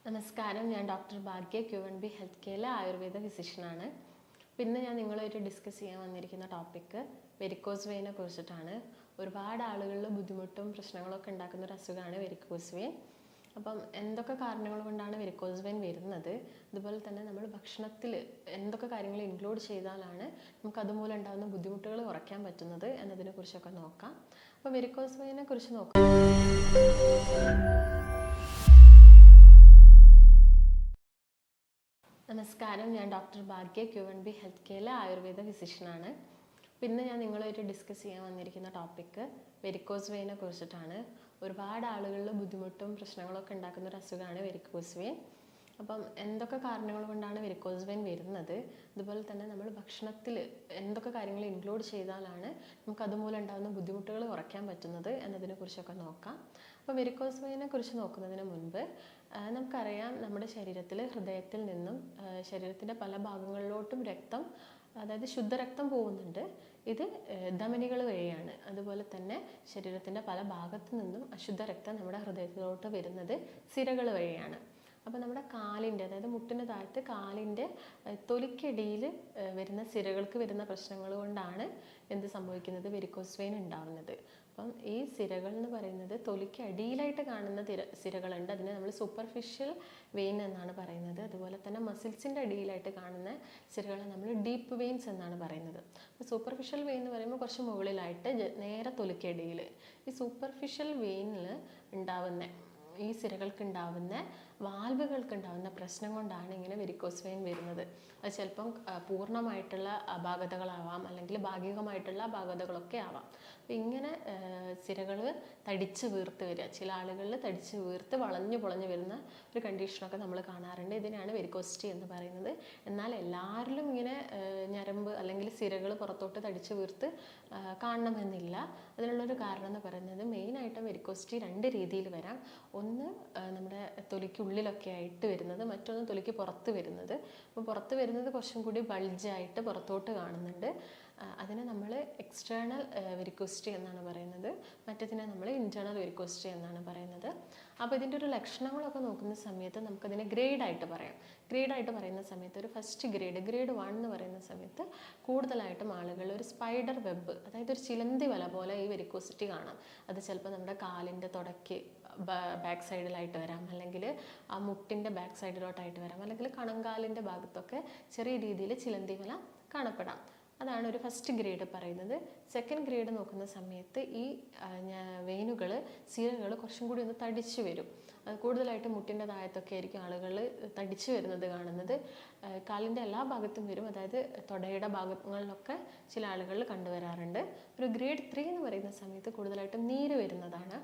നമസ്കാരം, ഞാൻ ഡോക്ടർ ഭാഗ്യ QNB health കെയറിലെ Ayurveda ഫിസിഷ്യനാണ്. പിന്നെ ഞാൻ നിങ്ങളുമായിട്ട് ഡിസ്കസ് ചെയ്യാൻ വന്നിരിക്കുന്ന ടോപ്പിക്ക് വെരിക്കോസ് വെയിനെ കുറിച്ചിട്ടാണ്. ഒരുപാട് ആളുകളിൽ ബുദ്ധിമുട്ടും പ്രശ്നങ്ങളൊക്കെ ഉണ്ടാക്കുന്ന ഒരു അസുഖമാണ് വെരിക്കോസ് വെയിൻ. അപ്പം എന്തൊക്കെ കാരണങ്ങൾ കൊണ്ടാണ് വെരിക്കോസ് വെയിൻ വരുന്നത്, അതുപോലെ തന്നെ നമ്മൾ ഭക്ഷണത്തിൽ എന്തൊക്കെ കാര്യങ്ങൾ ഇൻക്ലൂഡ് ചെയ്താലാണ് നമുക്ക് അതുമൂലം ഉണ്ടാകുന്ന ബുദ്ധിമുട്ടുകൾ കുറയ്ക്കാൻ പറ്റുന്നത് എന്നതിനെ കുറിച്ചൊക്കെ നോക്കാം. അപ്പം വെരിക്കോസ് വെയിനെ കുറിച്ച് നോക്കാം. നമസ്കാരം, ഞാൻ ഡോക്ടർ ഭാഗ്യ QNB ഹെൽത്ത് കെയറിലെ ആയുർവേദ ഫിസിഷ്യനാണ്. പിന്നെ ഞാൻ നിങ്ങളുമായിട്ട് ഡിസ്കസ് ചെയ്യാൻ വന്നിരിക്കുന്ന ടോപ്പിക്ക് വെരിക്കോസ് വെയിനെ കുറിച്ചിട്ടാണ്. ഒരുപാട് ആളുകളിൽ ബുദ്ധിമുട്ടും പ്രശ്നങ്ങളൊക്കെ ഉണ്ടാക്കുന്ന ഒരു അസുഖമാണ് വെരിക്കോസ് വെയിൻ. അപ്പം എന്തൊക്കെ കാരണങ്ങൾ കൊണ്ടാണ് വെരിക്കോസ് വെയിൻ വരുന്നത്, അതുപോലെ തന്നെ നമ്മൾ ഭക്ഷണത്തിൽ എന്തൊക്കെ കാര്യങ്ങൾ ഇൻക്ലൂഡ് ചെയ്താലാണ് നമുക്ക് അതുമൂലം ഉണ്ടാകുന്ന ബുദ്ധിമുട്ടുകൾ കുറയ്ക്കാൻ പറ്റുന്നത് എന്നതിനെ കുറിച്ചൊക്കെ നോക്കാം. അപ്പോൾ വെരിക്കോസ് വെയിനെ കുറിച്ച് നോക്കുന്നതിന് മുൻപ് നമുക്കറിയാം, നമ്മുടെ ശരീരത്തിൽ ഹൃദയത്തിൽ നിന്നും ശരീരത്തിൻ്റെ പല ഭാഗങ്ങളിലോട്ടും രക്തം, അതായത് ശുദ്ധരക്തം പോകുന്നുണ്ട്. ഇത് ധമനികൾ വഴിയാണ്. അതുപോലെ തന്നെ ശരീരത്തിൻ്റെ പല ഭാഗത്തു നിന്നും അശുദ്ധ രക്തം നമ്മുടെ ഹൃദയത്തിലോട്ട് വരുന്നത് സിരകൾ വഴിയാണ്. അപ്പോൾ നമ്മുടെ കാലിൻ്റെ, അതായത് മുട്ടിന് താഴത്ത് കാലിൻ്റെ തൊലിക്കടിയിൽ വരുന്ന സിരകൾക്ക് വരുന്ന പ്രശ്നങ്ങൾ കൊണ്ടാണ് എന്ത് സംഭവിക്കുന്നത്, വെരിക്കോസ് വെയിൻ ഉണ്ടാവുന്നത്. അപ്പം ഈ സിരകൾ എന്ന് പറയുന്നത് തൊലിക്ക് അടിയിലായിട്ട് കാണുന്ന സിരകളുണ്ട്, അതിനെ നമ്മൾ സൂപ്പർഫിഷ്യൽ വെയിൻ എന്നാണ് പറയുന്നത്. അതുപോലെ തന്നെ മസിൽസിൻ്റെ അടിയിലായിട്ട് കാണുന്ന സിരകളെ നമ്മൾ ഡീപ്പ് വെയിൻസ് എന്നാണ് പറയുന്നത്. അപ്പോൾ സൂപ്പർഫിഷ്യൽ വെയിൻ എന്ന് പറയുമ്പോൾ കുറച്ച് മുകളിലായിട്ട് നേരെ തൊലിക്കടിയിൽ. ഈ സൂപ്പർഫിഷ്യൽ വെയിനിൽ ഉണ്ടാവുന്ന ഈ സിരകൾക്ക് ഉണ്ടാവുന്ന വാൽവുകൾക്ക് ഉണ്ടാവുന്ന പ്രശ്നം കൊണ്ടാണ് ഇങ്ങനെ വെരിക്കോസ് വെയിൻ വരുന്നത്. അത് ചിലപ്പം പൂർണ്ണമായിട്ടുള്ള അപാകതകളാവാം, അല്ലെങ്കിൽ ഭാഗികമായിട്ടുള്ള അപാകതകളൊക്കെ ആവാം. അപ്പം ഇങ്ങനെ സിരകൾ തടിച്ച് വീർത്ത് വരിക, ചില ആളുകളിൽ തടിച്ച് വീർത്ത് വളഞ്ഞു പൊളഞ്ഞു വരുന്ന ഒരു കണ്ടീഷനൊക്കെ നമ്മൾ കാണാറുണ്ട്. ഇതിനാണ് വെരിക്കോസിറ്റി എന്ന് പറയുന്നത്. എന്നാൽ എല്ലാവരിലും ഇങ്ങനെ ഞരമ്പ് അല്ലെങ്കിൽ സിരകൾ പുറത്തോട്ട് തടിച്ച് വീർത്ത് കാണണമെന്നില്ല. അതിനുള്ളൊരു കാരണം എന്ന് പറയുന്നത്, മെയിനായിട്ട് വെരിക്കോസിറ്റി രണ്ട് രീതിയിൽ വരാം. ഒന്ന് നമ്മുടെ തൊലിക്കുള്ളിലൊക്കെ ആയിട്ട് വരുന്നത്, മറ്റൊന്ന് തൊലിക്ക് പുറത്ത് വരുന്നത്. അപ്പോൾ പുറത്ത് വരുന്നത് കുറച്ചും കൂടി ബൾജായിട്ട് പുറത്തോട്ട് കാണുന്നുണ്ട്. അതിനെ നമ്മൾ എക്സ്റ്റേണൽ വെരിക്കോസിറ്റി എന്നാണ് പറയുന്നത്. മറ്റതിനെ നമ്മൾ ഇൻറ്റേർണൽ വെരിക്കോസിറ്റി എന്നാണ് പറയുന്നത്. അപ്പോൾ ഇതിൻ്റെ ഒരു ലക്ഷണങ്ങളൊക്കെ നോക്കുന്ന സമയത്ത് നമുക്കതിനെ ഗ്രേഡായിട്ട് പറയാം. ഗ്രേഡായിട്ട് പറയുന്ന സമയത്ത് ഒരു ഫസ്റ്റ് ഗ്രേഡ് 1 എന്ന് പറയുന്ന സമയത്ത് കൂടുതലായിട്ടും ആളുകൾ ഒരു സ്പൈഡർ വെബ്, അതായത് ഒരു ചിലന്തി വല പോലെ ഈ വെരിക്കോസിറ്റി കാണാം. അത് ചിലപ്പോൾ നമ്മുടെ കാലിൻ്റെ തുടയ്ക്ക് ബാക്ക് സൈഡിലായിട്ട് വരാം, അല്ലെങ്കിൽ ആ മുട്ടിൻ്റെ ബാക്ക് സൈഡിലോട്ടായിട്ട് വരാം, അല്ലെങ്കിൽ കണങ്കാലിൻ്റെ ഭാഗത്തൊക്കെ ചെറിയ രീതിയിൽ ചിലന്തി വല കാണപ്പെടാം. അതാണ് ഒരു ഫസ്റ്റ് ഗ്രേഡ് പറയുന്നത്. സെക്കൻഡ് ഗ്രേഡ് നോക്കുന്ന സമയത്ത് ഈ വെയിനുകൾ, സിരകൾ കുറച്ചും കൂടി ഒന്ന് തടിച്ചു വരും. അത് കൂടുതലായിട്ട് മുട്ടിൻ്റെ താഴത്തൊക്കെ ആയിരിക്കും ആളുകൾ തടിച്ചു വരുന്നത് കാണുന്നത്. കാലിൻ്റെ എല്ലാ ഭാഗത്തും വരും, അതായത് തുടയുടെ ഭാഗങ്ങളിലൊക്കെ ചില ആളുകളിൽ കണ്ടുവരാറുണ്ട്. ഒരു ഗ്രേഡ് 3 എന്ന് പറയുന്ന സമയത്ത് കൂടുതലായിട്ടും നീര് വരുന്നതാണ്.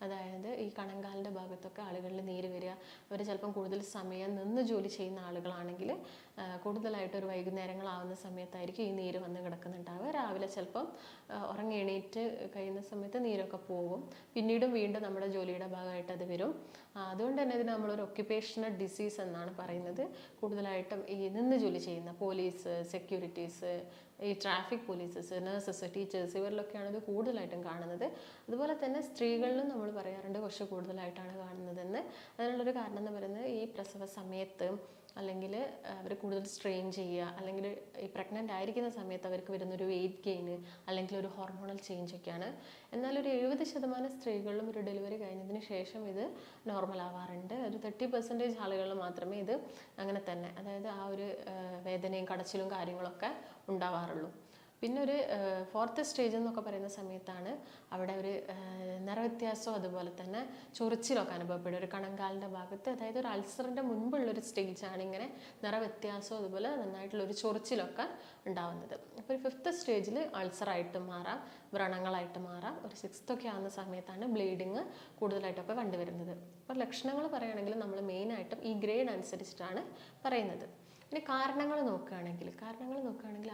അതായത് ഈ കണങ്കാലിൻ്റെ ഭാഗത്തൊക്കെ ആളുകളിൽ നീര് വരിക. അവർ ചിലപ്പം കൂടുതൽ സമയം നിന്ന് ജോലി ചെയ്യുന്ന ആളുകളാണെങ്കിൽ കൂടുതലായിട്ട് ഒരു വൈകുന്നേരങ്ങളാവുന്ന സമയത്തായിരിക്കും ഈ നീര് വന്ന് കിടക്കുന്നുണ്ടാവുക. രാവിലെ ചിലപ്പം ഉറങ്ങി എണീറ്റ് കഴിയുന്ന സമയത്ത് നീരൊക്കെ പോകും. പിന്നീടും വീണ്ടും നമ്മുടെ ജോലിയുടെ ഭാഗമായിട്ട് അത് വരും. അതുകൊണ്ട് തന്നെ ഇതിന് നമ്മളൊരു ഒക്യുപ്പേഷണൽ ഡിസീസ് എന്നാണ് പറയുന്നത്. കൂടുതലായിട്ടും ഈ നിന്ന് ജോലി ചെയ്യുന്ന പോലീസ്, സെക്യൂരിറ്റീസ്, ഈ ട്രാഫിക് പോലീസസ്, നഴ്സസ്, ടീച്ചേഴ്സ്, ഇവരിലൊക്കെയാണ് ഇത് കൂടുതലായിട്ടും കാണുന്നത്. അതുപോലെ തന്നെ സ്ത്രീകളിലും നമ്മൾ പറയാറുണ്ട് കുറച്ച് കൂടുതലായിട്ടാണ് കാണുന്നതെന്ന്. അതിനുള്ളൊരു കാരണം എന്ന് പറയുന്നത്, ഈ പ്രസവ സമയത്ത് അല്ലെങ്കിൽ അവർ കൂടുതൽ സ്ട്രെയിൻ ചെയ്യുക, അല്ലെങ്കിൽ ഈ പ്രഗ്നൻ്റ് ആയിരിക്കുന്ന സമയത്ത് അവർക്ക് വരുന്നൊരു വെയിറ്റ് ഗെയിന്, അല്ലെങ്കിൽ ഒരു ഹോർമോണൽ ചേഞ്ചൊക്കെയാണ്. എന്നാൽ ഒരു 70% സ്ത്രീകളിലും ഒരു ഡെലിവറി കഴിഞ്ഞതിന് ശേഷം ഇത് നോർമൽ ആവാറുണ്ട്. ഒരു 30% ആളുകളിൽ മാത്രമേ ഇത് അങ്ങനെ തന്നെ, അതായത് ആ ഒരു വേദനയും കടച്ചിലും കാര്യങ്ങളൊക്കെ ഉണ്ടാവാറുള്ളൂ. പിന്നെ ഒരു 4th സ്റ്റേജ് എന്നൊക്കെ പറയുന്ന സമയത്താണ് അവിടെ ഒരു നിറവ്യത്യാസം, അതുപോലെ തന്നെ ചൊറിച്ചിലൊക്കെ അനുഭവപ്പെടും ഒരു കണങ്കാലിൻ്റെ ഭാഗത്ത്. അതായത് ഒരു അൾസറിൻ്റെ മുൻപുള്ളൊരു സ്റ്റേജാണ് ഇങ്ങനെ നിറവ്യത്യാസം, അതുപോലെ നന്നായിട്ടുള്ളൊരു ചൊറിച്ചിലൊക്കെ ഉണ്ടാവുന്നത്. അപ്പോൾ ഒരു 5th സ്റ്റേജിൽ അൾസറായിട്ട് മാറാം, വ്രണങ്ങളായിട്ട് മാറാം. ഒരു 6th ഒക്കെ ആവുന്ന സമയത്താണ് ബ്ലീഡിങ് കൂടുതലായിട്ടൊക്കെ കണ്ടുവരുന്നത്. അപ്പോൾ ലക്ഷണങ്ങൾ പറയുകയാണെങ്കിൽ നമ്മൾ മെയിനായിട്ടും ഈ ഗ്രേഡ് അനുസരിച്ചിട്ടാണ് പറയുന്നത്. ഇനി കാരണങ്ങൾ നോക്കുകയാണെങ്കിൽ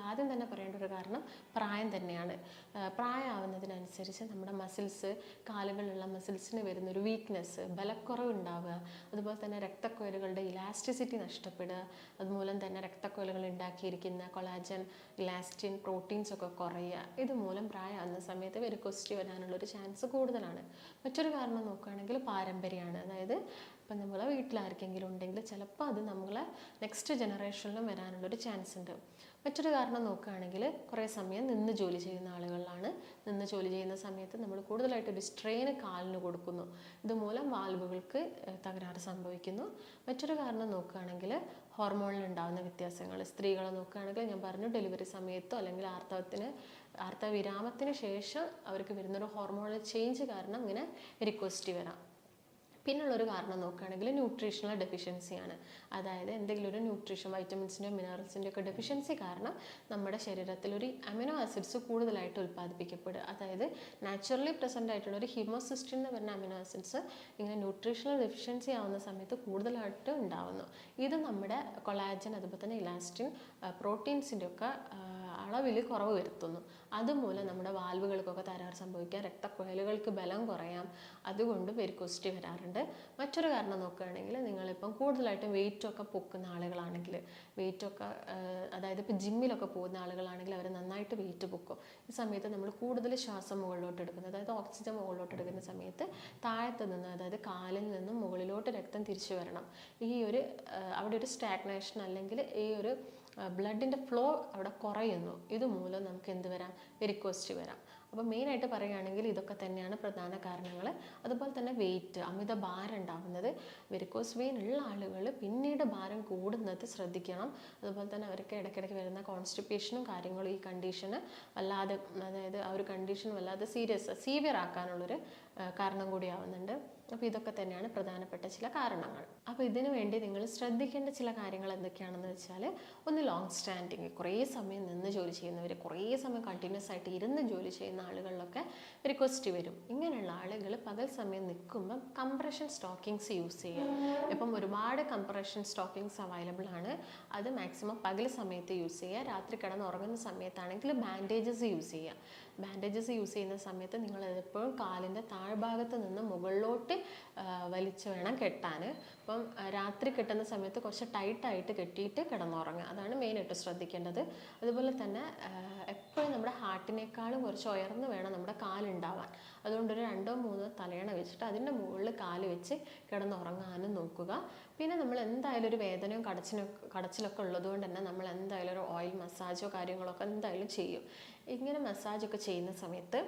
ആദ്യം തന്നെ പറയേണ്ട ഒരു കാരണം പ്രായം തന്നെയാണ്. പ്രായമാവുന്നതിനനുസരിച്ച് നമ്മുടെ മസിൽസ്, കാലുകളിലുള്ള മസിൽസിന് വരുന്നൊരു വീക്ക്നെസ്, ബലക്കുറവ് ഉണ്ടാവുക, അതുപോലെ തന്നെ രക്തക്കൊയലുകളുടെ ഇലാസ്റ്റിസിറ്റി നഷ്ടപ്പെടുക, അതുമൂലം തന്നെ രക്തക്കൊയലുകൾ ഉണ്ടാക്കിയിരിക്കുന്ന കൊളാജൻ, ഇലാസ്റ്റിൻ, പ്രോട്ടീൻസ് ഒക്കെ കുറയുക. ഇതുമൂലം പ്രായമാകുന്ന സമയത്ത് വെരിക്കോസിറ്റി വരാനുള്ളൊരു ചാൻസ് കൂടുതലാണ്. മറ്റൊരു കാരണം നോക്കുകയാണെങ്കിൽ പാരമ്പര്യമാണ്. അതായത് ഇപ്പം നമ്മളെ വീട്ടിലാർക്കെങ്കിലും ഉണ്ടെങ്കിൽ ചിലപ്പോൾ അത് നമ്മളെ നെക്സ്റ്റ് ജനറേഷനിലും വരാനുള്ളൊരു ചാൻസ് ഉണ്ട്. മറ്റൊരു കാരണം നോക്കുകയാണെങ്കിൽ കുറേ സമയം നിന്ന് ജോലി ചെയ്യുന്ന ആളുകളിലാണ്. നിന്ന് ജോലി ചെയ്യുന്ന സമയത്ത് നമ്മൾ കൂടുതലായിട്ട് ഒരു സ്ട്രെയിന് കാലിന് കൊടുക്കുന്നു. ഇതുമൂലം വാൽവുകൾക്ക് തകരാറ് സംഭവിക്കുന്നു. മറ്റൊരു കാരണം നോക്കുകയാണെങ്കിൽ ഹോർമോണിൽ ഉണ്ടാകുന്ന വ്യത്യാസങ്ങൾ. സ്ത്രീകളെ നോക്കുകയാണെങ്കിൽ ഞാൻ പറഞ്ഞു, ഡെലിവറി സമയത്തോ അല്ലെങ്കിൽ ആർത്തവവിരാമത്തിന് ശേഷം അവർക്ക് വരുന്നൊരു ഹോർമോണൽ ചേഞ്ച് കാരണം ഇങ്ങനെ വെരിക്കോസിറ്റി വരാം. പിന്നുള്ളൊരു കാരണം നോക്കുകയാണെങ്കിൽ ന്യൂട്രീഷണൽ ഡെഫിഷ്യൻസിയാണ്. അതായത് എന്തെങ്കിലും ഒരു ന്യൂട്രീഷൻ, വൈറ്റമിൻസിൻ്റെയോ മിനറൽസിൻ്റെയോ ഒക്കെ ഡെഫിഷ്യൻസി കാരണം നമ്മുടെ ശരീരത്തിൽ ഒരു അമിനോ ആസിഡ്സ് കൂടുതലായിട്ട് ഉൽപ്പാദിപ്പിക്കപ്പെടുക. അതായത് നാച്ചുറലി പ്രസൻ്റ് ആയിട്ടുള്ള ഒരു ഹിമോസിസ്റ്റിൻ എന്ന് പറഞ്ഞ അമിനോ ആസിഡ്സ് ഇങ്ങനെ ന്യൂട്രീഷണൽ ഡെഫിഷ്യൻസി ആവുന്ന സമയത്ത് കൂടുതലായിട്ട് ഉണ്ടാവുന്നു. ഇത് നമ്മുടെ കൊളാജൻ, അതുപോലെ തന്നെ ഇലാസ്റ്റിൻ, പ്രോട്ടീൻസിൻ്റെ ഒക്കെ അളവിൽ കുറവ് വരുത്തുന്നു. അതുമൂലം നമ്മുടെ വാൽവുകൾക്കൊക്കെ തകരാറ് സംഭവിക്കാം, രക്തക്കുഴലുകൾക്ക് ബലം കുറയാം, അതുകൊണ്ട് വെരിക്കോസിറ്റി വരാറുണ്ട്. മറ്റൊരു കാരണം നോക്കുകയാണെങ്കിൽ നിങ്ങളിപ്പം കൂടുതലായിട്ടും വെയിറ്റൊക്കെ പൊക്കുന്ന ആളുകളാണെങ്കിൽ, വെയിറ്റൊക്കെ അതായത് ഇപ്പോൾ ജിമ്മിലൊക്കെ പോകുന്ന ആളുകളാണെങ്കിൽ അവർ നന്നായിട്ട് വെയിറ്റ് പൊക്കും. ഈ സമയത്ത് നമ്മൾ കൂടുതൽ ശ്വാസം മുകളിലോട്ട് എടുക്കുന്നത്, അതായത് ഓക്സിജൻ മുകളിലോട്ട് എടുക്കുന്ന സമയത്ത് താഴത്ത് നിന്ന്, അതായത് കാലിൽ നിന്നും മുകളിലോട്ട് രക്തം തിരിച്ചു വരണം. ഈ ഒരു അവിടെ ഒരു സ്റ്റാഗ്നേഷൻ അല്ലെങ്കിൽ ഈ ഒരു ബ്ലഡിൻ്റെ ഫ്ലോ അവിടെ കുറയുന്നു. ഇതുമൂലം നമുക്ക് എന്ത് വരാം? വെരിക്കോസിറ്റി വരാം. അപ്പോൾ മെയിനായിട്ട് പറയുകയാണെങ്കിൽ ഇതൊക്കെ തന്നെയാണ് പ്രധാന കാരണങ്ങൾ. അതുപോലെ തന്നെ വെയിറ്റ്, അമിത ഭാരം ഉണ്ടാകുന്നത്, വെരിക്കോസ് വെയിൻ ഉള്ള ആളുകൾ പിന്നീട് ഭാരം കൂടുന്നത് ശ്രദ്ധിക്കണം. അതുപോലെ തന്നെ അവർക്ക് ഇടയ്ക്കിടയ്ക്ക് വരുന്ന കോൺസ്റ്റിപ്പേഷനും കാര്യങ്ങളും ഈ കണ്ടീഷന് വല്ലാതെ, അതായത് ആ ഒരു കണ്ടീഷൻ വല്ലാതെ സീവിയർ ആക്കാനുള്ളൊരു കാരണം കൂടിയാവുന്നുണ്ട്. അപ്പോൾ ഇതൊക്കെ തന്നെയാണ് പ്രധാനപ്പെട്ട ചില കാരണങ്ങൾ. അപ്പോൾ ഇതിനു വേണ്ടി നിങ്ങൾ ശ്രദ്ധിക്കേണ്ട ചില കാര്യങ്ങൾ എന്തൊക്കെയാണെന്ന് വെച്ചാൽ, ഒന്ന് ലോങ് സ്റ്റാൻഡിങ്, കുറേ സമയം നിന്ന് ജോലി ചെയ്യുന്നവർ, കുറേ സമയം കണ്ടിന്യൂസ് ആയിട്ട് ഇരുന്ന് ജോലി ചെയ്യുന്ന ആളുകളിലൊക്കെ വെരിക്കോസിറ്റി വരും. ഇങ്ങനെയുള്ള ആളുകൾ പകൽ സമയം നിൽക്കുമ്പം കംപ്രഷൻ സ്റ്റോക്കിങ്സ് യൂസ് ചെയ്യുക. ഇപ്പം ഒരുപാട് കംപ്രഷൻ സ്റ്റോക്കിങ്സ് അവൈലബിൾ ആണ്. അത് മാക്സിമം പകൽ സമയത്ത് യൂസ് ചെയ്യുക. രാത്രി കിടന്ന് ഉറങ്ങുന്ന സമയത്താണെങ്കിൽ ബാൻഡേജസ് യൂസ് ചെയ്യുക. ബാൻഡേജസ് യൂസ് ചെയ്യുന്ന സമയത്ത് നിങ്ങൾ എപ്പോഴും കാലിൻ്റെ താഴ്ഭാഗത്ത് നിന്ന് മുകളിലോട്ട് വലിച്ചു വേണം കെട്ടാൻ. അപ്പം രാത്രി കെട്ടുന്ന സമയത്ത് കുറച്ച് ടൈറ്റായിട്ട് കെട്ടിയിട്ട് കിടന്നുറങ്ങുക. അതാണ് മെയിനായിട്ട് ശ്രദ്ധിക്കേണ്ടത്. അതുപോലെ തന്നെ എപ്പോഴും നമ്മുടെ ഹാർട്ടിനേക്കാളും കുറച്ച് ഉയർന്ന് വേണം നമ്മുടെ കാലുണ്ടാവാൻ. അതുകൊണ്ട് ഒരു 2-3 തലയണ വെച്ചിട്ട് അതിൻ്റെ മുകളിൽ കാല് വെച്ച് കിടന്നുറങ്ങാനും നോക്കുക. പിന്നെ നമ്മൾ എന്തായാലും ഒരു വേദനയും കടച്ചിലൊക്കെ ഉള്ളതുകൊണ്ട് തന്നെ നമ്മൾ എന്തായാലും ഒരു ഓയിൽ മസാജോ കാര്യങ്ങളൊക്കെ എന്തായാലും ചെയ്യും. ഇങ്ങനെ മസാജൊക്കെ ചെയ്യുന്ന സമയത്ത്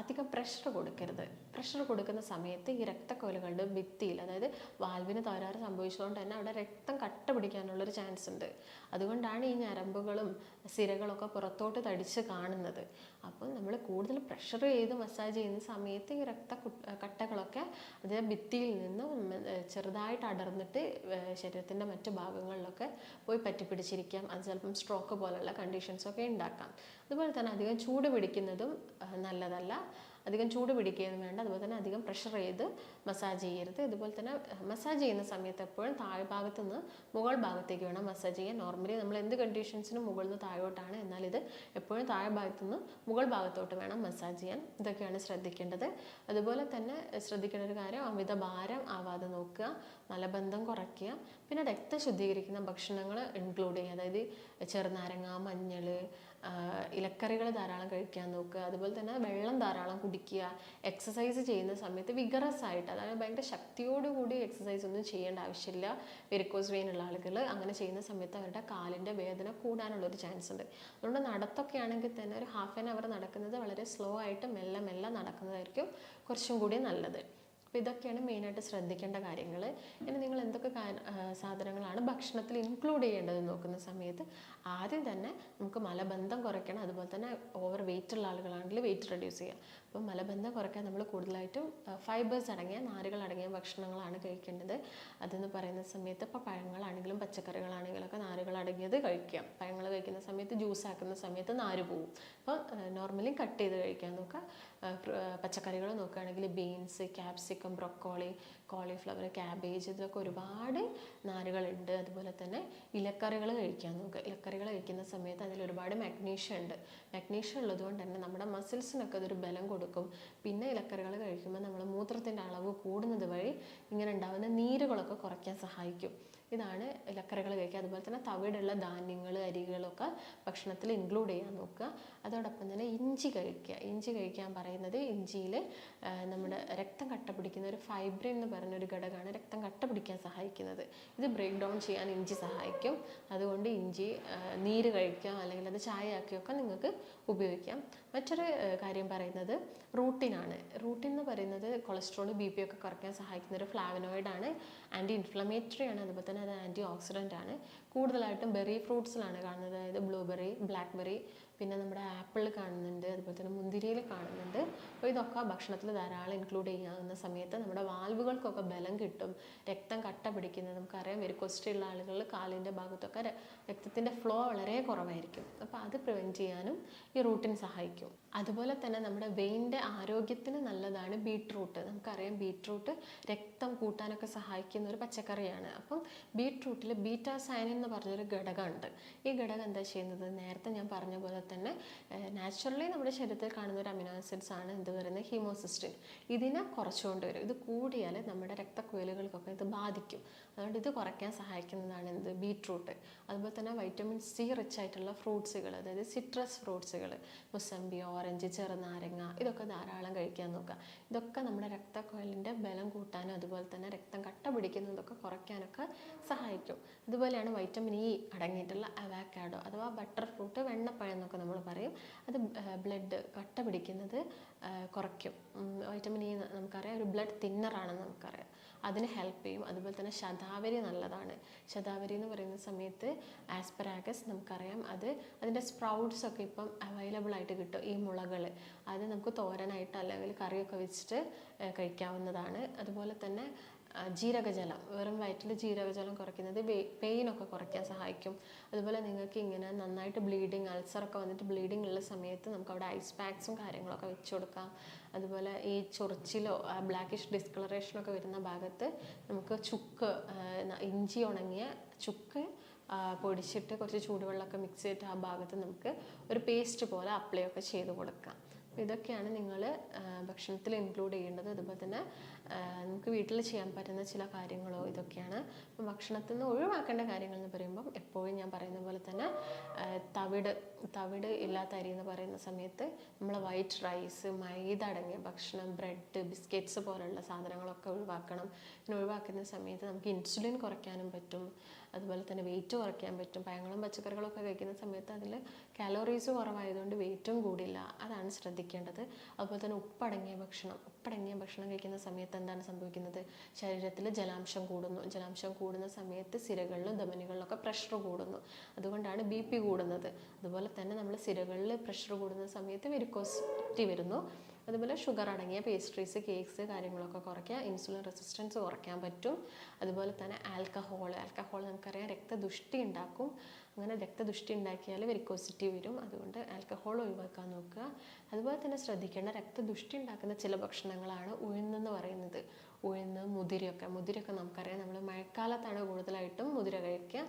അധികം പ്രഷർ കൊടുക്കരുത്. പ്രഷർ കൊടുക്കുന്ന സമയത്ത് ഈ രക്തക്കുഴലുകളുടെ ഭിത്തിയിൽ, അതായത് വാൽവിന് തകരാറ് സംഭവിച്ചതുകൊണ്ട് തന്നെ അവിടെ രക്തം കട്ട പിടിക്കാനുള്ളൊരു ചാൻസ് ഉണ്ട്. അതുകൊണ്ടാണ് ഈ ഞരമ്പുകളും സിരകളൊക്കെ പുറത്തോട്ട് തടിച്ച് കാണുന്നത്. അപ്പോൾ നമ്മൾ കൂടുതൽ പ്രഷർ ചെയ്ത് മസാജ് ചെയ്യുന്ന സമയത്ത് ഈ കട്ടകളൊക്കെ അതേ ഭിത്തിയിൽ നിന്ന് ചെറുതായിട്ട് അടർന്നിട്ട് ശരീരത്തിൻ്റെ മറ്റു ഭാഗങ്ങളിലൊക്കെ പോയി പറ്റിപ്പിടിച്ചിരിക്കാം. അത് ചിലപ്പം സ്ട്രോക്ക് പോലുള്ള കണ്ടീഷൻസൊക്കെ ഉണ്ടാക്കാം. അതുപോലെ തന്നെ അധികം ചൂട് പിടിക്കുന്നതും നല്ലതല്ല. അധികം ചൂട് പിടിക്കുകയൊന്നും വേണ്ട. അതുപോലെ തന്നെ അധികം പ്രഷർ ചെയ്ത് മസാജ് ചെയ്യരുത്. ഇതുപോലെ തന്നെ മസാജ് ചെയ്യുന്ന സമയത്ത് എപ്പോഴും താഴ്ഭാഗത്ത് നിന്ന് മുകൾ ഭാഗത്തേക്ക് വേണം മസാജ് ചെയ്യാൻ. നോർമലി നമ്മൾ എന്ത് കണ്ടീഷൻസിനും മുകളിൽ നിന്ന് താഴോട്ടാണ്, എന്നാൽ ഇത് എപ്പോഴും താഴ്ഭാഗത്ത് നിന്ന് മുകൾ ഭാഗത്തോട്ട് വേണം മസാജ് ചെയ്യാൻ. ഇതൊക്കെയാണ് ശ്രദ്ധിക്കേണ്ടത്. അതുപോലെ തന്നെ ശ്രദ്ധിക്കേണ്ട ഒരു കാര്യം, അമിത ഭാരം ആവാതെ നോക്കുക, മലബന്ധം കുറയ്ക്കുക, പിന്നെ രക്തം ശുദ്ധീകരിക്കുന്ന ഭക്ഷണങ്ങൾ ഇൻക്ലൂഡ് ചെയ്യുക. അതായത് ചെറുനാരങ്ങ, മഞ്ഞൾ, ഇലക്കറികൾ ധാരാളം കഴിക്കാൻ നോക്കുക. അതുപോലെ തന്നെ വെള്ളം ധാരാളം കുടിക്കുക. എക്സസൈസ് ചെയ്യുന്ന സമയത്ത് വിഗറസ് ആയിട്ട്, അതായത് ഭയങ്കര ശക്തിയോടുകൂടി എക്സസൈസ് ഒന്നും ചെയ്യേണ്ട ആവശ്യമില്ല. വെരിക്കോസ് വെയിൻ ഉള്ള ആളുകൾ അങ്ങനെ ചെയ്യുന്ന സമയത്ത് അവരുടെ കാലിൻ്റെ വേദന കൂടാനുള്ളൊരു ചാൻസ് ഉണ്ട്. അതുകൊണ്ട് നടത്തൊക്കെ ആണെങ്കിൽ തന്നെ ഒരു ഹാഫ് ആൻ അവർ നടക്കുന്നത് വളരെ സ്ലോ ആയിട്ട് മെല്ലെ മെല്ലെ നടക്കുന്നതായിരിക്കും കുറച്ചും കൂടി നല്ലത്. അപ്പോൾ ഇതൊക്കെയാണ് മെയിനായിട്ട് ശ്രദ്ധിക്കേണ്ട കാര്യങ്ങൾ. ഇനി നിങ്ങൾ എന്തൊക്കെ സാധനങ്ങളാണ് ഭക്ഷണത്തിൽ ഇൻക്ലൂഡ് ചെയ്യേണ്ടത് നോക്കുന്ന സമയത്ത് ആദ്യം തന്നെ നമുക്ക് മലബന്ധം കുറയ്ക്കണം. അതുപോലെ തന്നെ ഓവർ വെയിറ്റ് ഉള്ള ആളുകളാണെങ്കിൽ വെയിറ്റ് റെഡ്യൂസ് ചെയ്യുക. അപ്പോൾ മലബന്ധം കുറയ്ക്കാൻ നമ്മൾ കൂടുതലായിട്ടും ഫൈബേഴ്സ് അടങ്ങിയ, നാരുകൾ അടങ്ങിയ ഭക്ഷണങ്ങളാണ് കഴിക്കേണ്ടത്. അതെന്ന് പറയുന്ന സമയത്ത് ഇപ്പോൾ പഴങ്ങളാണെങ്കിലും പച്ചക്കറികളാണെങ്കിലും ഒക്കെ നാരുകൾ അടങ്ങിയത് കഴിക്കുക. പഴങ്ങൾ കഴിക്കുന്ന സമയത്ത് ജ്യൂസ് ആക്കുന്ന സമയത്ത് നാര് പോവും. അപ്പോൾ നോർമലി കട്ട് ചെയ്ത് കഴിക്കാൻ നോക്കുക. പച്ചക്കറികൾ നോക്കുകയാണെങ്കിൽ beans, capsicum, broccoli, cauliflower, cabbage, ഇതിലൊക്കെ ഒരുപാട് നാരുകളുണ്ട്. അതുപോലെ തന്നെ ഇലക്കറികൾ കഴിക്കാൻ നോക്കുക. ഇലക്കറികൾ കഴിക്കുന്ന സമയത്ത് അതിൽ ഒരുപാട് മാഗ്നീഷ്യം ഉണ്ട്. മാഗ്നീഷ്യം ഉള്ളതുകൊണ്ട് തന്നെ നമ്മുടെ മസിൽസിനൊക്കെ അതൊരു ബലം കൊടുക്കും. പിന്നെ ഇലക്കറികൾ കഴിക്കുമ്പോൾ നമ്മൾ മൂത്രത്തിൻ്റെ അളവ് കൂടുന്നത് വഴി ഇങ്ങനെ ഉണ്ടാകുന്ന നീരുകളൊക്കെ കുറയ്ക്കാൻ സഹായിക്കും. ഇതാണ് ഇലക്കറികൾ കഴിക്കുക. അതുപോലെ തന്നെ തവിടുള്ള ധാന്യങ്ങൾ, അരികളൊക്കെ ഭക്ഷണത്തിൽ ഇൻക്ലൂഡ് ചെയ്യാൻ നോക്കുക. അതോടൊപ്പം തന്നെ ഇഞ്ചി കഴിക്കുക. ഇഞ്ചി കഴിക്കാൻ പറയുന്നത് ഇഞ്ചിയിൽ നമ്മുടെ രക്തം കട്ട പിടിക്കുന്ന ഒരു ഫൈബ്രിൻ എന്ന് പറഞ്ഞൊരു ഘടകമാണ് രക്തം കട്ട പിടിക്കാൻ സഹായിക്കുന്നത്. ഇത് ബ്രേക്ക് ഡൗൺ ചെയ്യാൻ ഇഞ്ചി സഹായിക്കും. അതുകൊണ്ട് ഇഞ്ചി നീര് കഴിക്കാം, അല്ലെങ്കിൽ അത് ചായയാക്കിയൊക്കെ നിങ്ങൾക്ക് ഉപയോഗിക്കാം. മറ്റൊരു കാര്യം പറയുന്നത് റൂട്ടിനാണ്. റൂട്ടിൻ എന്ന് പറയുന്നത് കൊളസ്ട്രോൾ, BP ഒക്കെ കുറയ്ക്കാൻ സഹായിക്കുന്ന ഒരു ഫ്ലാവനോയിഡാണ്. ആൻറ്റി ഇൻഫ്ലമേറ്ററി ആണ്, അതുപോലെ തന്നെ അത് ആൻറ്റി ഓക്സിഡൻ്റ് ആണ്. കൂടുതലായിട്ടും ബെറി ഫ്രൂട്ട്സിലാണ് കാണുന്നത്, അതായത് ബ്ലൂബെറി, ബ്ലാക്ക്ബെറി, പിന്നെ നമ്മുടെ ആപ്പിളിൽ കാണുന്നുണ്ട്, അതുപോലെ തന്നെ മുന്തിരിയിൽ കാണുന്നുണ്ട്. അപ്പോൾ ഇതൊക്കെ ഭക്ഷണത്തിൽ ധാരാളം ഇൻക്ലൂഡ് ചെയ്യാവുന്ന സമയത്ത് നമ്മുടെ വാൽവുകൾക്കൊക്കെ ബലം കിട്ടും. രക്തം കട്ട പിടിക്കുന്നത് നമുക്കറിയാം, വെരിക്കോസിറ്റിയുള്ള ആളുകളിൽ കാലിൻ്റെ ഭാഗത്തൊക്കെ രക്തത്തിൻ്റെ ഫ്ലോ വളരെ കുറവായിരിക്കും. അപ്പോൾ അത് പ്രിവെൻറ്റ് ചെയ്യാനും ഈ റൂട്ടിൻ സഹായിക്കും. അതുപോലെ തന്നെ നമ്മുടെ വെയിൻ്റെ ആരോഗ്യത്തിന് നല്ലതാണ് ബീട്രൂട്ട്. നമുക്കറിയാം ബീട്രൂട്ട് രക്തം കൂട്ടാനൊക്കെ സഹായിക്കുന്ന ഒരു പച്ചക്കറിയാണ്. അപ്പം ബീട്രൂട്ടിൽ ബീറ്റാ സയനിൻ എന്ന് പറഞ്ഞൊരു ഘടകമുണ്ട്. ഈ ഘടകം എന്താ ചെയ്യുന്നത്, നേരത്തെ ഞാൻ പറഞ്ഞ പോലെ തന്നെ നാച്ചുറലി നമ്മുടെ ശരീരത്തിൽ കാണുന്ന ഒരു അമിനോ ആസിഡ്സ് ആണ് എന്ത് പറയുന്നത്, ഹീമോസിസ്റ്റിൻ. ഇതിനെ കുറച്ചുകൊണ്ട് വരും. ഇത് കൂടിയാൽ നമ്മുടെ രക്തക്കുഴലുകൾക്കൊക്കെ ഇത് ബാധിക്കും. അതുകൊണ്ട് ഇത് കുറയ്ക്കാൻ സഹായിക്കുന്നതാണ് എന്ത്, ബീട്രൂട്ട്. അതുപോലെ തന്നെ വൈറ്റമിൻ സി റിച്ച് ആയിട്ടുള്ള ഫ്രൂട്ട്സുകൾ, അതായത് സിട്രസ് ഫ്രൂട്ട്സുകൾ, മുസമ്പി, ഓറഞ്ച്, ചെറുനാരങ്ങ, ഇതൊക്കെ ധാരാളം കഴിക്കാൻ നോക്കുക. ഇതൊക്കെ നമ്മുടെ രക്തക്കുഴലിൻ്റെ ബലം കൂട്ടാനും അതുപോലെ തന്നെ രക്തം കട്ട പിടിക്കുന്നതൊക്കെ കുറയ്ക്കാനൊക്കെ സഹായിക്കും. അതുപോലെയാണ് വൈറ്റമിൻ ഇ അടങ്ങിയിട്ടുള്ള അവക്കാഡോ അഥവാ ബട്ടർ ഫ്രൂട്ട്, വെണ്ണപ്പഴം എന്നൊക്കെ നമ്മൾ പറയും. അത് ബ്ലഡ് കട്ട പിടിക്കുന്നത് കുറയ്ക്കും. വൈറ്റമിൻ ഇ നമുക്കറിയാം ഒരു ബ്ലഡ് തിന്നറാണെന്ന് നമുക്കറിയാം, അതിന് ഹെൽപ്പ് ചെയ്യും. അതുപോലെ തന്നെ ശതാവരി നല്ലതാണ്. ശതാവരി എന്ന് പറയുന്ന സമയത്ത് ആസ്പരാഗസ് നമുക്കറിയാം, അതിൻ്റെ സ്പ്രൗട്ട്സ് ഒക്കെ ഇപ്പം അവൈലബിൾ ആയിട്ട് കിട്ടും. ഈ മുളകൾ അത് നമുക്ക് തോരനായിട്ട് അല്ലെങ്കിൽ കറിയൊക്കെ വെച്ചിട്ട് കഴിക്കാവുന്നതാണ്. അതുപോലെ തന്നെ ജീരകജലം, വെറും വയറ്റിൽ ജീരകജലം കുറയ്ക്കുന്നത് പെയിനൊക്കെ കുറയ്ക്കാൻ സഹായിക്കും. അതുപോലെ നിങ്ങൾക്ക് ഇങ്ങനെ നന്നായിട്ട് ബ്ലീഡിങ്, അൾസറൊക്കെ വന്നിട്ട് ബ്ലീഡിങ് ഉള്ള സമയത്ത് നമുക്ക് അവിടെ ഐസ് പാക്സും കാര്യങ്ങളൊക്കെ വെച്ച് കൊടുക്കാം. അതുപോലെ ഈ ചൊറിച്ചിലോ ബ്ലാക്കിഷ് ഡിസ്കളറേഷനൊക്കെ വരുന്ന ഭാഗത്ത് നമുക്ക് ചുക്ക്, ഇഞ്ചി ഉണങ്ങിയ ചുക്ക് പൊടിച്ചിട്ട് കുറച്ച് ചൂടുവെള്ളമൊക്കെ മിക്സ് ചെയ്തിട്ട് ആ ഭാഗത്ത് നമുക്ക് ഒരു പേസ്റ്റ് പോലെ അപ്ലൈ ഒക്കെ ചെയ്ത് കൊടുക്കാം. അപ്പോൾ ഇതൊക്കെയാണ് നിങ്ങൾ ഭക്ഷണത്തിൽ ഇൻക്ലൂഡ് ചെയ്യേണ്ടത്. അതുപോലെ തന്നെ നമുക്ക് വീട്ടിൽ ചെയ്യാൻ പറ്റുന്ന ചില കാര്യങ്ങളോ ഇതൊക്കെയാണ്. അപ്പം ഭക്ഷണത്തിൽ നിന്ന് ഒഴിവാക്കേണ്ട കാര്യങ്ങൾ എന്ന് പറയുമ്പം എപ്പോഴും ഞാൻ പറയുന്ന പോലെ തന്നെ തവിട് ഇല്ലാത്ത അരി എന്ന് പറയുന്ന സമയത്ത് നമ്മൾ വൈറ്റ് റൈസ്, മൈദ അടങ്ങിയ ഭക്ഷണം, ബ്രെഡ്, ബിസ്ക്കറ്റ്സ് പോലുള്ള സാധനങ്ങളൊക്കെ ഒഴിവാക്കണം. പിന്നെ ഒഴിവാക്കുന്ന സമയത്ത് നമുക്ക് ഇൻസുലിൻ കുറയ്ക്കാനും പറ്റും, അതുപോലെ തന്നെ വെയിറ്റ് കുറയ്ക്കാൻ പറ്റും. പഴങ്ങളും പച്ചക്കറികളൊക്കെ കഴിക്കുന്ന സമയത്ത് അതിൽ കാലോറീസ് കുറവായതുകൊണ്ട് വെയിറ്റും കൂടില്ല, അതാണ് ശ്രദ്ധിക്കേണ്ടത്. അതുപോലെ തന്നെ ഉപ്പടങ്ങിയ ഭക്ഷണം കഴിക്കുന്ന സമയത്ത് എന്താണ് സംഭവിക്കുന്നത്, ശരീരത്തിൽ ജലാംശം കൂടുന്നു. ജലാംശം കൂടുന്ന സമയത്ത് സിരകളിലും ധമനികളിലൊക്കെ പ്രഷർ കൂടുന്നു, അതുകൊണ്ടാണ് BP കൂടുന്നത്. അതുപോലെ തന്നെ നമ്മൾ സിരകളിൽ പ്രഷർ കൂടുന്ന സമയത്ത് വെരിക്കോസിറ്റി വരുന്നു. അതുപോലെ ഷുഗർ അടങ്ങിയ പേസ്ട്രീസ്, കേക്ക്സ് കാര്യങ്ങളൊക്കെ കുറയ്ക്കുക. ഇൻസുലിൻ റെസിസ്റ്റൻസ് കുറയ്ക്കാൻ പറ്റും. അതുപോലെ തന്നെ ആൽക്കഹോൾ നമുക്കറിയാം രക്തദുഷ്ടി ഉണ്ടാക്കും. അങ്ങനെ രക്തദുഷ്ടി ഉണ്ടാക്കിയാൽ വെരിക്കോസിറ്റി വരും. അതുകൊണ്ട് ആൽക്കഹോൾ ഒഴിവാക്കാൻ നോക്കുക. അതുപോലെ തന്നെ ശ്രദ്ധിക്കേണ്ട രക്തദുഷ്ടി ഉണ്ടാക്കുന്ന ചില ഭക്ഷണങ്ങളാണ് ഉഴുന്നെന്ന് പറയുന്നത്. ഉഴുന്ന്, മുതിരയൊക്കെ നമുക്കറിയാം, നമ്മൾ മഴക്കാലത്താണ് കൂടുതലായിട്ടും മുതിര കഴിക്കുക.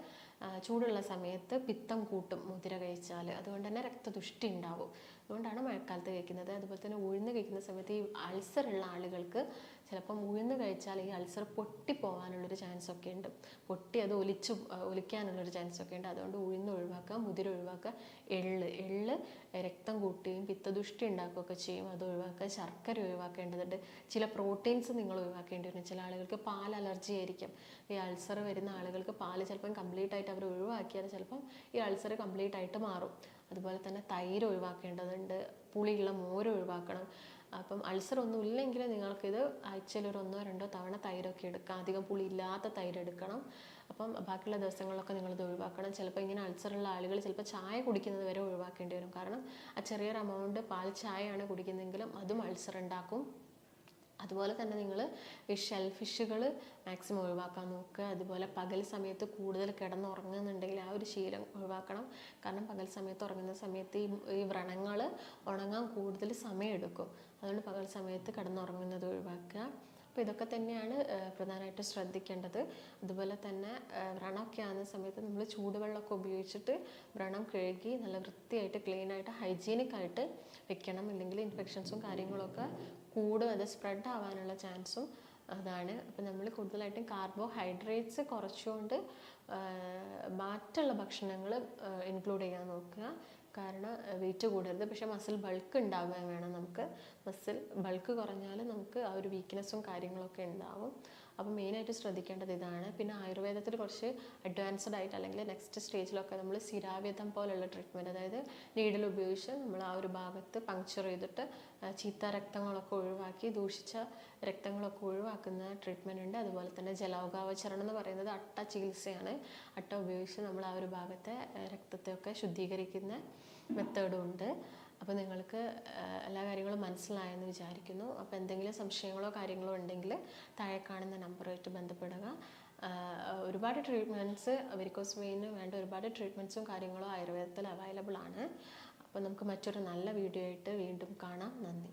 ചൂടുള്ള സമയത്ത് പിത്തം കൂട്ടും മുതിര കഴിച്ചാൽ, അതുകൊണ്ട് തന്നെ രക്തദുഷ്ടി ഉണ്ടാവും. അതുകൊണ്ടാണ് മഴക്കാലത്ത് കഴിക്കുന്നത്. അതുപോലെ തന്നെ ഉഴുന്ന് കഴിക്കുന്ന സമയത്ത് ഈ അൾസർ ഉള്ള ആളുകൾക്ക് ചിലപ്പം ഉഴുന്ന് കഴിച്ചാൽ ഈ അൾസർ പൊട്ടിപ്പോകാനുള്ളൊരു ചാൻസ് ഒക്കെ ഉണ്ട്. അത് ഒലിക്കാനുള്ളൊരു ചാൻസ് ഒക്കെ ഉണ്ട്. അതുകൊണ്ട് ഉഴുന്ന് ഒഴിവാക്കുക, മുതിര ഒഴിവാക്കുക. എള്ള് രക്തം കൂട്ടുകയും പിത്തദുഷ്ടി ഉണ്ടാക്കുകയൊക്കെ ചെയ്യും, അത് ഒഴിവാക്കുക. ശർക്കര ഒഴിവാക്കേണ്ടതുണ്ട്. ചില പ്രോട്ടീൻസ് നിങ്ങൾ ഒഴിവാക്കേണ്ടി വരും. ചില ആളുകൾക്ക് പാൽ അലർജി ആയിരിക്കും. ഈ അൾസർ വരുന്ന ആളുകൾക്ക് പാല് ചിലപ്പം കംപ്ലീറ്റ് ആയിട്ട് അവർ ഒഴിവാക്കിയാൽ ചിലപ്പം ഈ അൾസർ കംപ്ലീറ്റ് ആയിട്ട് മാറും. അതുപോലെ തന്നെ തൈര് ഒഴിവാക്കേണ്ടതുണ്ട്, പുളിയുള്ള മോര് ഒഴിവാക്കണം. അപ്പം അൾസർ ഒന്നും ഇല്ലെങ്കിൽ നിങ്ങൾക്കിത് ആഴ്ചയിൽ ഒരു 1-2 തവണ തൈരൊക്കെ എടുക്കാം. അധികം പുളി ഇല്ലാത്ത തൈര് എടുക്കണം. അപ്പം ബാക്കിയുള്ള ദിവസങ്ങളിലൊക്കെ നിങ്ങളിത് ഒഴിവാക്കണം. ചിലപ്പോൾ ഇങ്ങനെ അൾസറുള്ള ആളുകൾ ചിലപ്പോൾ ചായ കുടിക്കുന്നത് വരെ ഒഴിവാക്കേണ്ടി വരും. കാരണം ആ ചെറിയൊരു എമൗണ്ട് പാൽ ചായയാണ് കുടിക്കുന്നതെങ്കിലും അതും അൾസർ ഉണ്ടാക്കും. അതുപോലെ തന്നെ നിങ്ങൾ ഈ ഷെൽ ഫിഷുകൾ മാക്സിമം ഒഴിവാക്കാൻ നോക്കുക. അതുപോലെ പകൽ സമയത്ത് കൂടുതൽ കിടന്നുറങ്ങുന്നുണ്ടെങ്കിൽ ആ ഒരു ശീലം ഒഴിവാക്കണം. കാരണം പകൽ സമയത്ത് ഉറങ്ങുന്ന സമയത്ത് ഈ വ്രണങ്ങൾ ഉണങ്ങാൻ കൂടുതൽ സമയമെടുക്കും. അതുകൊണ്ട് പകൽ സമയത്ത് കിടന്നുറങ്ങുന്നത് ഒഴിവാക്കുക. അപ്പോൾ ഇതൊക്കെ തന്നെയാണ് പ്രധാനമായിട്ട് ശ്രദ്ധിക്കേണ്ടത്. അതുപോലെ തന്നെ വ്രണമൊക്കെ ആകുന്ന സമയത്ത് നമ്മൾ ചൂടുവെള്ളമൊക്കെ ഉപയോഗിച്ചിട്ട് വ്രണം കഴുകി നല്ല വൃത്തിയായിട്ട് ക്ലീനായിട്ട് ഹൈജീനിക്കായിട്ട് വെക്കണം. ഇല്ലെങ്കിൽ ഇൻഫെക്ഷൻസും കാര്യങ്ങളൊക്കെ കൂടും, അത് സ്പ്രെഡ് ആവാനുള്ള ചാൻസും അതാണ്. അപ്പോൾ നമ്മൾ കൂടുതലായിട്ടും കാർബോഹൈഡ്രേറ്റ്സ് കുറച്ചുകൊണ്ട് മറ്റുള്ള ഭക്ഷണങ്ങൾ ഇൻക്ലൂഡ് ചെയ്യാൻ നോക്കുക. കാരണം വെയിറ്റ് കൂടരുത്. പക്ഷേ മസിൽ ബൾക്ക് ഉണ്ടാവുകയും വേണം. നമുക്ക് മസിൽ ബൾക്ക് കുറഞ്ഞാൽ നമുക്ക് ആ ഒരു വീക്ക്നെസ്സും കാര്യങ്ങളൊക്കെ ഉണ്ടാവും. അപ്പോൾ മെയിനായിട്ട് ശ്രദ്ധിക്കേണ്ടത് ഇതാണ്. പിന്നെ ആയുർവേദത്തിൽ കുറച്ച് അഡ്വാൻസ്ഡ് ആയിട്ട് അല്ലെങ്കിൽ നെക്സ്റ്റ് സ്റ്റേജിലൊക്കെ നമ്മൾ സിരാവ്യതം പോലുള്ള ട്രീറ്റ്മെൻറ്റ്, അതായത് നീഡിൽ ഉപയോഗിച്ച് നമ്മൾ ആ ഒരു ഭാഗത്ത് പങ്ക്ചർ ചെയ്തിട്ട് ചീത്ത രക്തങ്ങളൊക്കെ ഒഴിവാക്കി ദൂഷിച്ച രക്തങ്ങളൊക്കെ ഒഴിവാക്കുന്ന ട്രീറ്റ്മെൻറ്റ് ഉണ്ട്. അതുപോലെ തന്നെ ജലൗകാവചരണം എന്ന് പറയുന്നത് അട്ട ചികിത്സയാണ്. അട്ട ഉപയോഗിച്ച് നമ്മൾ ആ ഒരു ഭാഗത്തെ രക്തത്തെയൊക്കെ ശുദ്ധീകരിക്കുന്ന മെത്തേഡും ഉണ്ട്. അപ്പോൾ നിങ്ങൾക്ക് എല്ലാ കാര്യങ്ങളും മനസ്സിലായെന്ന് വിചാരിക്കുന്നു. അപ്പോൾ എന്തെങ്കിലും സംശയങ്ങളോ കാര്യങ്ങളോ ഉണ്ടെങ്കിൽ താഴെ കാണുന്ന നമ്പറുമായിട്ട് ബന്ധപ്പെടുക. ഒരുപാട് ട്രീറ്റ്മെൻറ്റ്സ് വെരിക്കോസ് വെയിന് വേണ്ട ഒരുപാട് ട്രീറ്റ്മെൻറ്റ്സും കാര്യങ്ങളും ആയുർവേദത്തിൽ അവൈലബിൾ ആണ്. അപ്പോൾ നമുക്ക് മറ്റൊരു നല്ല വീഡിയോ ആയിട്ട് വീണ്ടും കാണാം. നന്ദി.